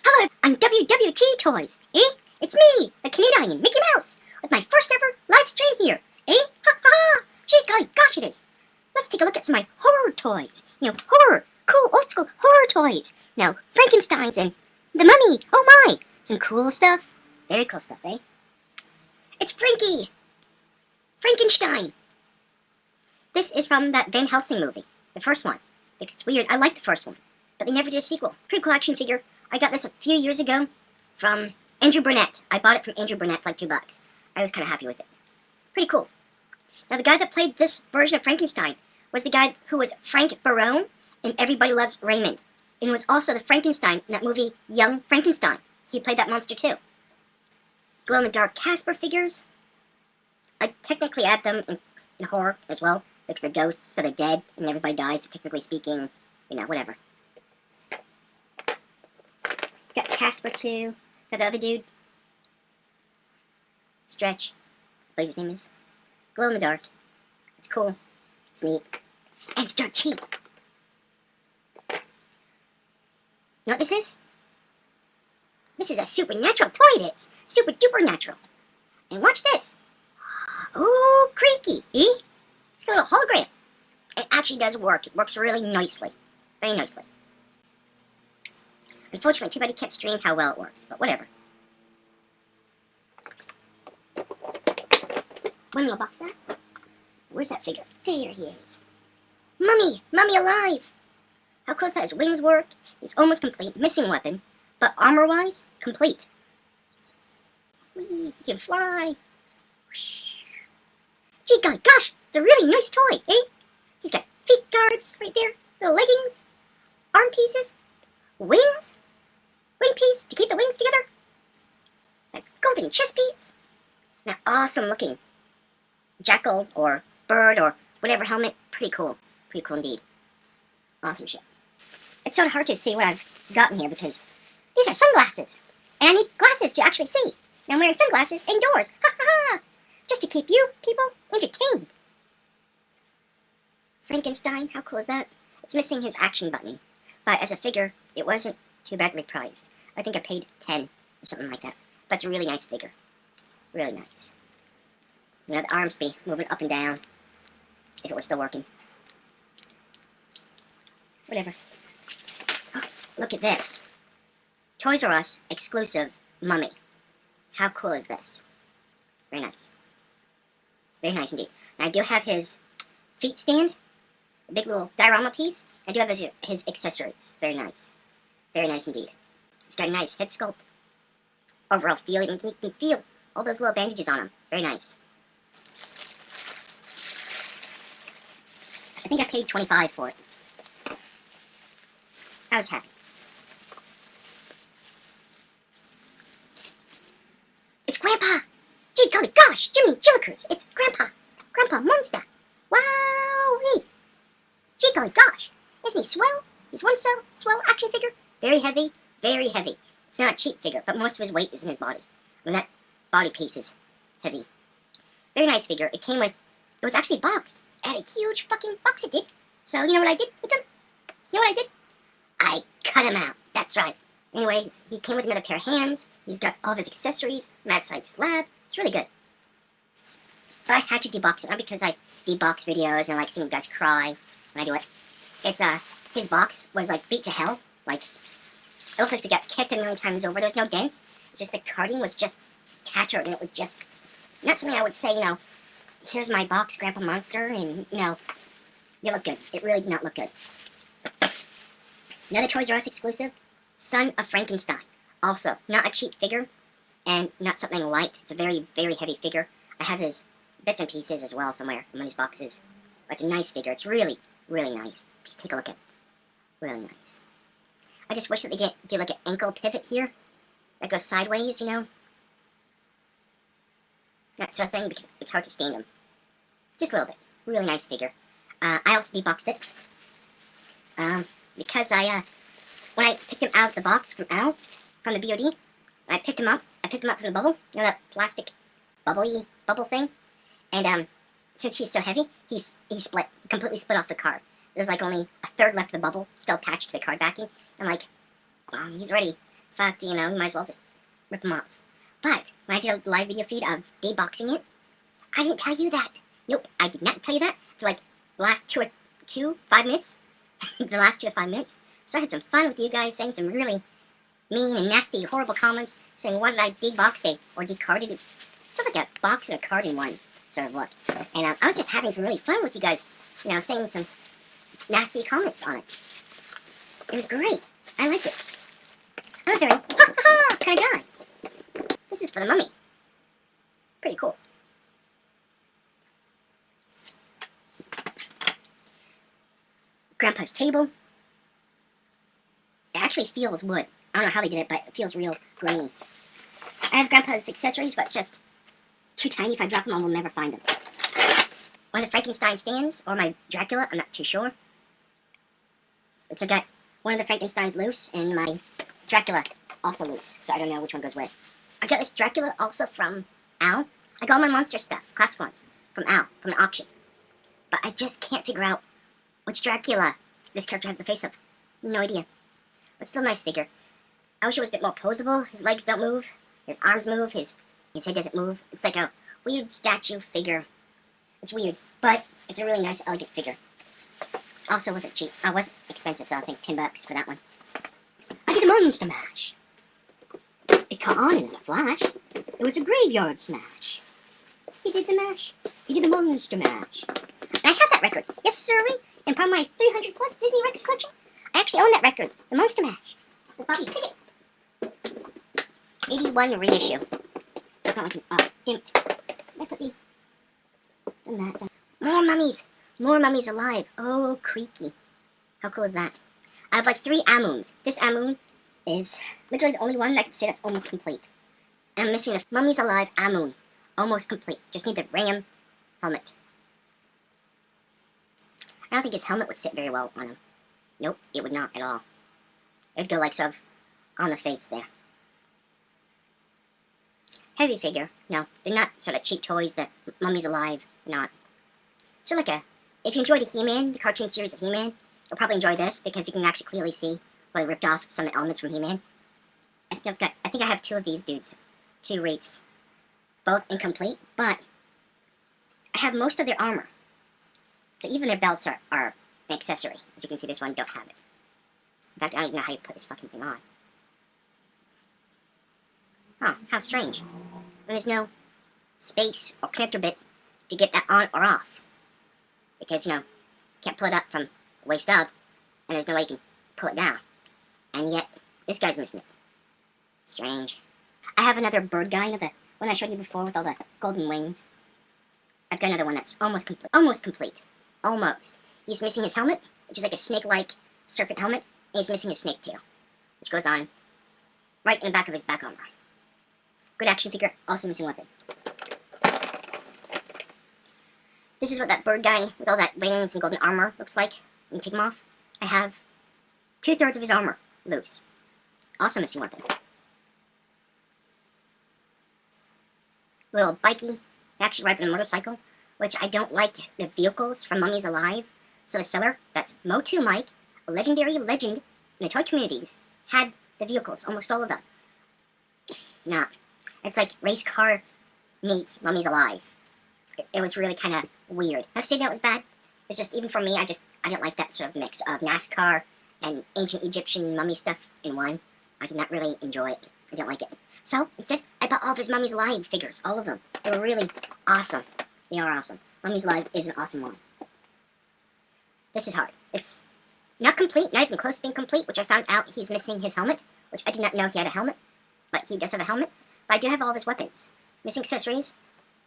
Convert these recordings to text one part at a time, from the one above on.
Hello, I'm WWT Toys, eh? It's me, the Canadian Mickey Mouse, with my first ever live stream here, eh? Ha ha ha! Gee golly gosh it is! Let's take a look at some of my horror toys. Horror! Cool old school horror toys! Frankensteins and the Mummy! Oh my! Some cool stuff. Very cool stuff, eh? It's Frankie! Frankenstein! This is from that Van Helsing movie, the first one. Because it's weird, I like the first one, but they never did a sequel. Pretty cool action figure. I got this a few years ago from Andrew Burnett. I bought it from Andrew Burnett for like $2. I was kind of happy with it. Pretty cool. Now the guy that played this version of Frankenstein was the guy who was Frank Barone in Everybody Loves Raymond. And was also the Frankenstein in that movie Young Frankenstein. He played that monster too. Glow-in-the-dark Casper figures. I technically add them in horror as well, because they're ghosts, so they're dead, and everybody dies, so technically speaking, whatever. Got Casper too. Got the other dude. Stretch, I believe his name is. Glow in the dark. It's cool. It's neat. And it's dirt cheap. You know what this is? This is a supernatural toy, it is. Super duper natural. And watch this. Ooh, creaky, eh? It's got a little hologram. It actually does work. It works really nicely. Very nicely. Unfortunately, too bad you can't stream how well it works, but whatever. One little box there. Where's that figure? There he is. Mummy! Mummy alive! How close that? His wings work. He's almost complete. Missing weapon. But armor-wise, complete. Whee, he can fly. Gee golly gosh! It's a really nice toy, eh? He's got feet guards right there. Little leggings. Arm pieces. Wings. Wing piece to keep the wings together. A golden chest piece. An awesome looking jackal or bird or whatever helmet. Pretty cool. Pretty cool indeed. Awesome shit. It's sort of hard to see what I've gotten here because these are sunglasses. And I need glasses to actually see. And I'm wearing sunglasses indoors. Ha ha ha! Just to keep you people entertained. Frankenstein, how cool is that? It's missing his action button. But as a figure, it wasn't too badly priced. I think I paid 10 or something like that. But it's a really nice figure. Really nice. The arms be moving up and down. If it was still working. Whatever. Oh, look at this. Toys R Us exclusive Mummy. How cool is this? Very nice. Very nice indeed. And I do have his feet stand. A big little diorama piece. I do have his accessories. Very nice. Very nice indeed. He's got a nice head sculpt. Overall feeling. You can feel all those little bandages on him. Very nice. I think I paid $25 for it. I was happy. It's Grandpa! Gee golly gosh! Jimmy Jillikers! It's Grandpa! Grandpa Monster! Wow! Gee golly gosh! Isn't he swell? He's one so swell action figure. Very heavy. Very heavy. It's not a cheap figure, but most of his weight is in his body. I mean, that body piece is heavy. Very nice figure. It came with... It was actually boxed. It had a huge fucking box it did. So, you know what I did with them? You know what I did? I cut him out. That's right. Anyways, he came with another pair of hands. He's got all of his accessories. Mad Scientist Lab. It's really good. But I had to debox it, not because I debox videos and I like seeing guys cry when I do it. It's, his box was, like, beat to hell. Like, it looked like they got kicked a million times over. There was no dents. It's just the carding was just tattered, and it was just not something I would say, here's my box, Grandpa Monster, and, you look good. It really did not look good. Another Toys R Us exclusive, Son of Frankenstein. Also, not a cheap figure, and not something light. It's a very, very heavy figure. I have his bits and pieces as well somewhere in one of these boxes. But it's a nice figure. It's really, really nice. Just take a look at it. Really nice. I just wish that they do like an ankle pivot here. That goes sideways, That sort of thing, because it's hard to stand them. Just a little bit. Really nice figure. I also deboxed it. Because when I picked him out of the box from the BOD, I picked him up from the bubble. You know that plastic bubble thing? And, since he's so heavy, he completely split off the card. There's like only a third left of the bubble, still attached to the card backing. I'm like, he's already fact, you might as well just rip them off. But when I did a live video feed of deboxing it, I didn't tell you that. Nope, I did not tell you that until like the last 5 minutes. The last 2 to 5 minutes. So I had some fun with you guys, saying some really mean and nasty, horrible comments, saying what did I deboxed it or decarded. It's sort of like a box and a card in one sort of look. And I was just having some really fun with you guys, saying some nasty comments on it. It was great. I liked it. I'm a very ha-ha-ha kind of guy. This is for the mummy. Pretty cool. Grandpa's table. It actually feels wood. I don't know how they did it, but it feels real grainy. I have Grandpa's accessories, but it's just too tiny. If I drop them, I will never find them. One of the Frankenstein stands, or my Dracula, I'm not too sure. It's I got one of the Frankensteins loose, and my Dracula also loose, so I don't know which one goes where. I got this Dracula also from Al. I got all my monster stuff, class ones, from Al, from an auction. But I just can't figure out which Dracula this character has the face of. No idea. But still a nice figure. I wish it was a bit more posable. His legs don't move. His arms move. His head doesn't move. It's like a weird statue figure. It's weird, but it's a really nice, elegant figure. Also wasn't cheap. It wasn't expensive, so I think $10 for that one. I did a monster mash. It caught on in a flash. It was a graveyard smash. He did the mash. He did the monster mash. And I have that record. Yes, sirree. And part of my 300 plus Disney record collection, I actually own that record, the Monster Mash, with Bobby Pickett. 81 reissue. So it's not like dimped. I put that. More mummies. More mummies alive. Oh, creaky. How cool is that? I have like 3 Amuns. This Amun is literally the only one I can say that's almost complete. And I'm missing the Mummies Alive Amun. Almost complete. Just need the Ram helmet. I don't think his helmet would sit very well on him. Nope, it would not at all. It would go like sort of on the face there. Heavy figure. No, they're not sort of cheap toys that Mummies Alive. They're not. So like if you enjoyed the He-Man, the cartoon series of He-Man, you'll probably enjoy this because you can actually clearly see where they ripped off some elements from He-Man. I think I have 2 of these dudes. 2 wraiths. Both incomplete, but I have most of their armor. So even their belts are an accessory. As you can see, this one don't have it. In fact, I don't even know how you put this fucking thing on. Oh, how strange. And there's no space or connector bit to get that on or off. Because, can't pull it up from the waist up, and there's no way you can pull it down. And yet, this guy's missing it. Strange. I have another bird guy, the one I showed you before with all the golden wings. I've got another one that's almost complete. Almost complete. Almost. He's missing his helmet, which is like a snake-like serpent helmet, and he's missing his snake tail, which goes on right in the back of his back armor. Good action figure, also missing weapon. This is what that bird guy with all that wings and golden armor looks like when you take him off. I have 2/3 of his armor loose. Also missing weapon. Little bikey. He actually rides on a motorcycle, which I don't like the vehicles from Mummies Alive. So the seller, that's Mo2 Mike, a legendary legend in the toy communities, had the vehicles, almost all of them. Nah. It's like race car meets Mummies Alive. It was really kind of weird. Not to say that was bad. It's just, even for me, I didn't like that sort of mix of NASCAR and ancient Egyptian mummy stuff in one. I did not really enjoy it. I didn't like it. So, instead, I bought all of his Mummies Alive figures. All of them. They were really awesome. They are awesome. Mummies Alive is an awesome one. This is hard. It's not complete, not even close to being complete, which I found out he's missing his helmet, which I did not know he had a helmet, but he does have a helmet. But I do have all of his weapons. Missing accessories,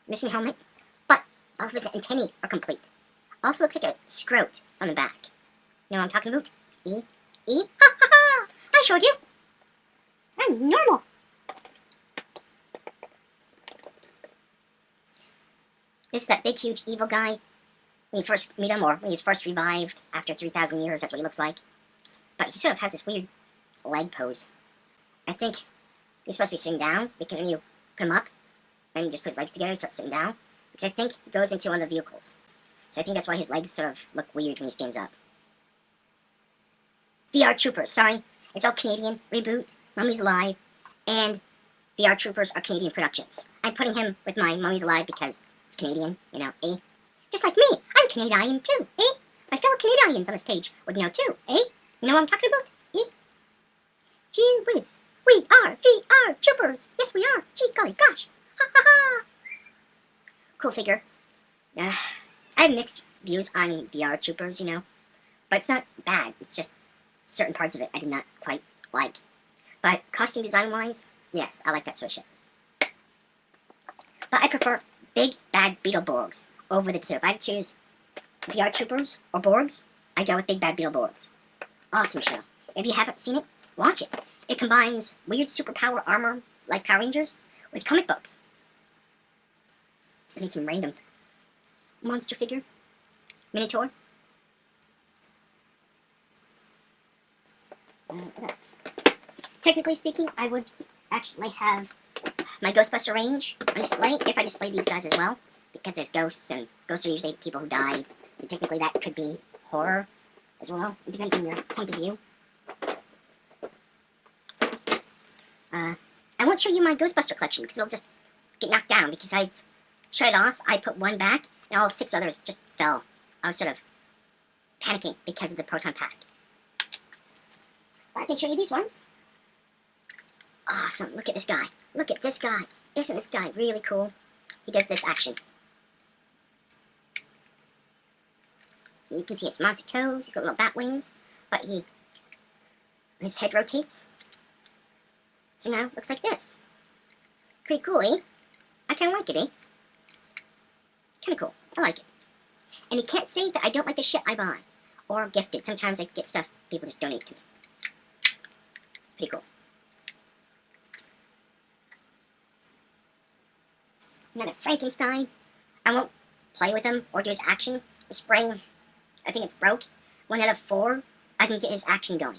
missing helmet, but all of his antennae are complete. Also looks like a scrote on the back. You know what I'm talking about? Ha ha ha! I showed you! I'm normal! This is that big, huge, evil guy. When you first meet him, or when he's first revived after 3,000 years, that's what he looks like. But he sort of has this weird leg pose. I think he's supposed to be sitting down, because when you put him up, and you just put his legs together, he starts sitting down, which I think goes into one of the vehicles. So I think that's why his legs sort of look weird when he stands up. VR Troopers, sorry. It's all Canadian, reboot, Mummy's Alive, and The Art Troopers are Canadian productions. I'm putting him with my Mummy's Alive because it's Canadian, you know, eh? Just like me, I'm Canadian too, eh? My fellow Canadians on this page would know too, eh? You know what I'm talking about, eh? Gee whiz, we are VR Troopers! Yes, we are! Gee golly gosh! Ha ha ha! Cool figure. I have mixed views on VR Troopers, you know, but it's not bad. It's just certain parts of it I did not quite like. But costume design-wise, yes, I like that sort of shit. But I prefer big, bad Beetleborgs over the two. If I had to choose VR Troopers or Borgs, I go with big, bad Beetleborgs. Awesome show. If you haven't seen it, watch it. It combines weird superpower armor, like Power Rangers, with comic books. And some random monster figure. Minotaur. That's... Technically speaking, I would actually have my Ghostbuster range on display if I display these guys as well, because there's ghosts, and ghosts are usually people who died, so technically that could be horror as well. It depends on your point of view. I won't show you my Ghostbuster collection, because it'll just get knocked down, because I've shut it off, I put one back, and all 6 others just fell. I was sort of panicking because of the proton pack. But I can show you these ones. Awesome, look at this guy. Look at this guy. Isn't this guy really cool? He does this action. You can see his monster toes, he's got little bat wings, but his head rotates. So now it looks like this. Pretty cool, eh? I kinda like it, eh? Kinda cool. I like it. And you can't say that I don't like the shit I buy. Or gifted. Sometimes I get stuff people just donate to me. Pretty cool. Another Frankenstein. I won't play with him or do his action. The spring, I think it's broke. 1 out of 4, I can get his action going.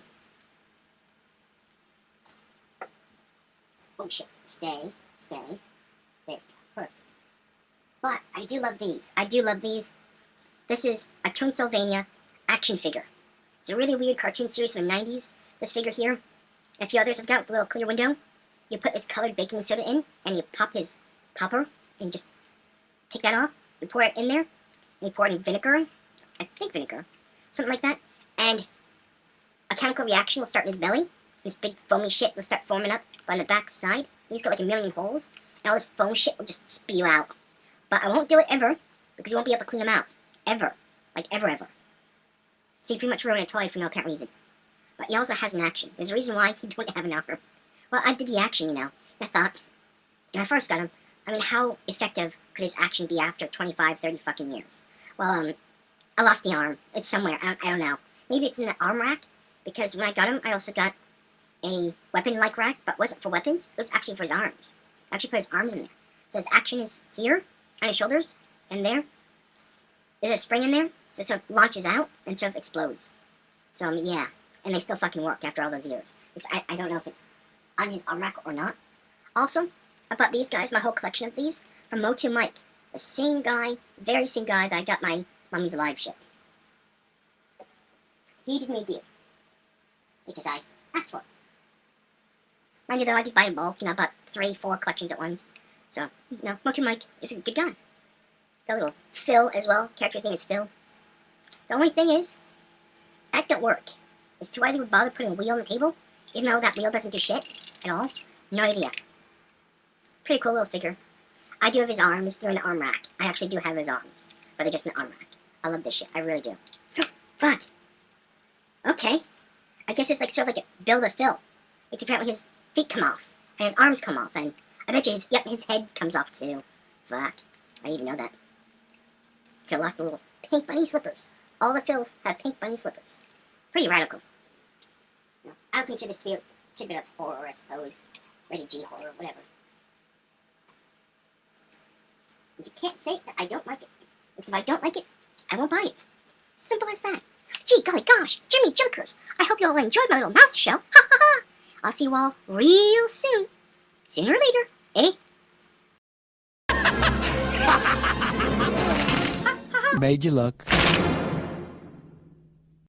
Oh shit. Stay. There. Perfect. But I do love these. This is a Toonsylvania action figure. It's a really weird cartoon series from the 90s. This figure here, and a few others have got with a little clear window. You put this colored baking soda in, and you pop his popper, and you just take that off. You pour it in there, and you pour it in vinegar. I think vinegar. Something like that. And a chemical reaction will start in his belly. This big foamy shit will start forming up on the back side. He's got like 1,000,000 holes, and all this foam shit will just spew out. But I won't do it ever, because you won't be able to clean them out. Ever. Like, ever. So you pretty much ruin a toy for no apparent reason. But he also has an action. There's a reason why he don't have an arm. Well, I did the action, you know. I thought, when I first got him, I mean, how effective could his action be after 25, 30 fucking years? Well, I lost the arm. It's somewhere. I don't know. Maybe it's in the arm rack, because when I got him, I also got a weapon-like rack, but it wasn't for weapons. It was actually for his arms. I actually put his arms in there. So his action is here, on his shoulders, and there. There's a spring in there, so it sort of launches out, and sort of explodes. So, yeah. And they still fucking work after all those years. Because I don't know if it's on his arm rack or not. Also, I bought these guys, my whole collection of these, from Motu Mike. The same guy, very same guy that I got my Mummy's Alive shit. He did me a deal. Because I asked for it. Mind you though, I did buy in bulk, you know, I bought 3, 4 collections at once. So, you know, Motu Mike is a good guy. Got a little Phil as well. Character's name is Phil. The only thing is, that don't work. As to why they would bother putting a wheel on the table, even though that wheel doesn't do shit at all. No idea. Pretty cool little figure. I do have his arms. They're in the arm rack. I actually do have his arms. But they're just in the arm rack. I love this shit. I really do. Fuck. Okay. I guess it's like sort of like a Build-A-Phil. It's apparently his feet come off. And his arms come off. And I bet you his head comes off too. Fuck. I didn't even know that. Could have lost the little pink bunny slippers. All the Phils have pink bunny slippers. Pretty radical. No, I would consider this to be a tidbit of horror, I suppose. Rated G horror, whatever. But you can't say that I don't like it. Because if I don't like it, I won't buy it. Simple as that. Gee, golly gosh, Jimmy Jokers. I hope you all enjoyed my little mouse show. Ha ha ha. I'll see you all real soon. Sooner or later, eh? Made you look.